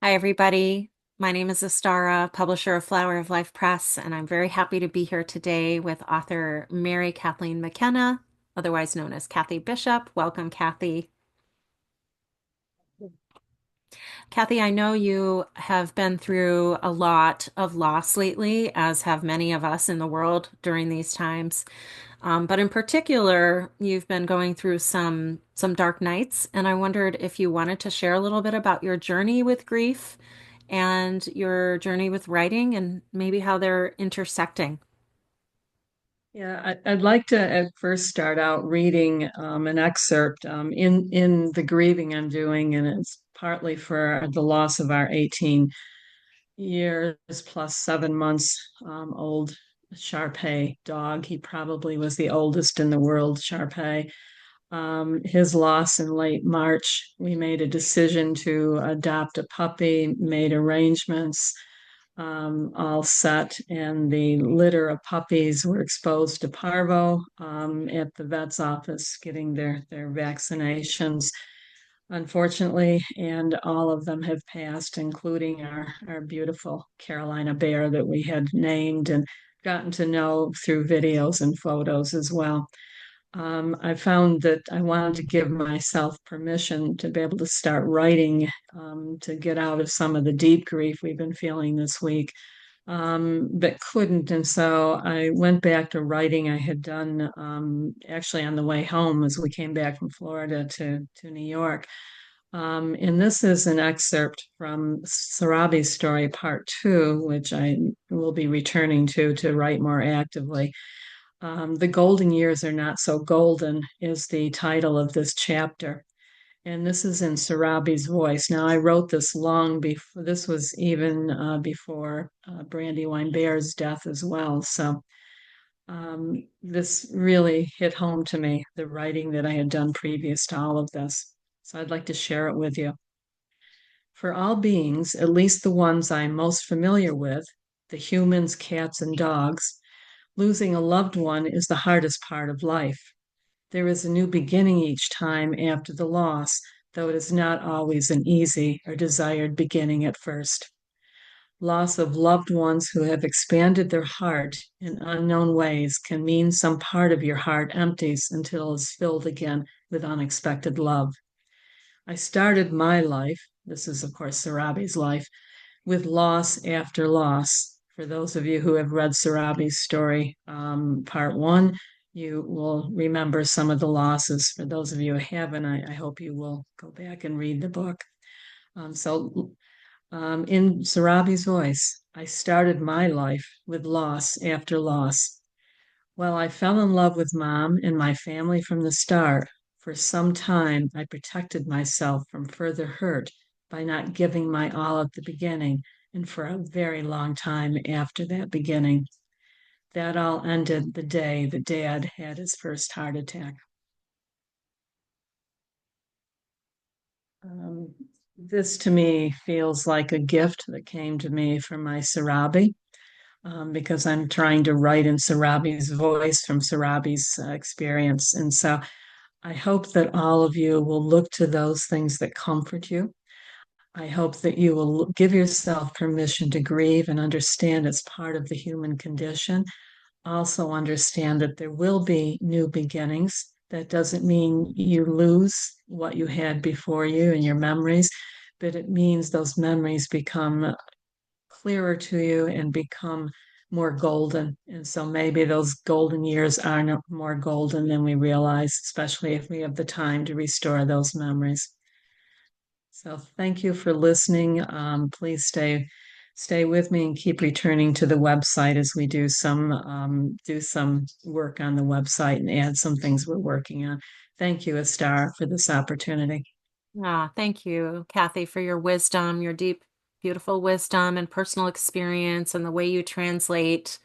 Hi, everybody. My name is Astara, publisher of Flower of Life Press, and I'm very happy to be here today with author Mary Kathleen McKenna, otherwise known as Kathie Bishop. Welcome, Kathie. Kathie, I know you have been through a lot of loss lately, as have many of us in the world during these times. But in particular, you've been going through some dark nights, and I wondered if you wanted to share a little bit about your journey with grief and your journey with writing and maybe how they're intersecting. Yeah, I'd like to at first start out reading an excerpt in the grieving I'm doing, and it's partly for the loss of our 18 years plus 7 months old Shar dog. He probably was the oldest in the world, Shar. His loss in late March, we made a decision to adopt a puppy, made arrangements, all set, and the litter of puppies were exposed to parvo at the vet's office getting their vaccinations, unfortunately, and all of them have passed, including our beautiful Carolina bear that we had named and gotten to know through videos and photos as well. I found that I wanted to give myself permission to be able to start writing, to get out of some of the deep grief we've been feeling this week, but couldn't. And so I went back to writing I had done actually on the way home as we came back from Florida to New York. And this is an excerpt from Sarabi's story, part two, which I will be returning to write more actively. The Golden Years Are Not So Golden is the title of this chapter. And this is in Sarabi's voice. Now, I wrote this long before, this was even before Brandywine Bear's death as well. So this really hit home to me, the writing that I had done previous to all of this. So I'd like to share it with you. For all beings, at least the ones I'm most familiar with, the humans, cats, and dogs, losing a loved one is the hardest part of life. There is a new beginning each time after the loss, though it is not always an easy or desired beginning at first. Loss of loved ones who have expanded their heart in unknown ways can mean some part of your heart empties until it is filled again with unexpected love. I started my life, this is, of course, Sarabi's life, with loss after loss. For those of you who have read Sarabi's story, part one, you will remember some of the losses. For those of you who haven't, I hope you will go back and read the book. In Sarabi's voice, I started my life with loss after loss. Well, I fell in love with mom and my family from the start. For some time, I protected myself from further hurt by not giving my all at the beginning, and for a very long time after that beginning. That all ended the day that Dad had his first heart attack. Um, this to me feels like a gift that came to me from my Sarabi, because I'm trying to write in Sarabi's voice from Sarabi's experience. And so I hope that all of you will look to those things that comfort you. I hope that you will give yourself permission to grieve and understand it's part of the human condition. Also, understand that there will be new beginnings. That doesn't mean you lose what you had before you and your memories, but it means those memories become clearer to you and become more golden. And so maybe those golden years are no more golden than we realize, especially if we have the time to restore those memories. So thank you for listening. Please stay with me and keep returning to the website as we do some work on the website and add some things we're working on. Thank you, Astar, for this opportunity. Ah, thank you, Kathie, for your wisdom, your deep, beautiful wisdom and personal experience, and the way you translate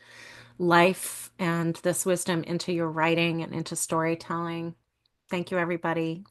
life and this wisdom into your writing and into storytelling. Thank you, everybody.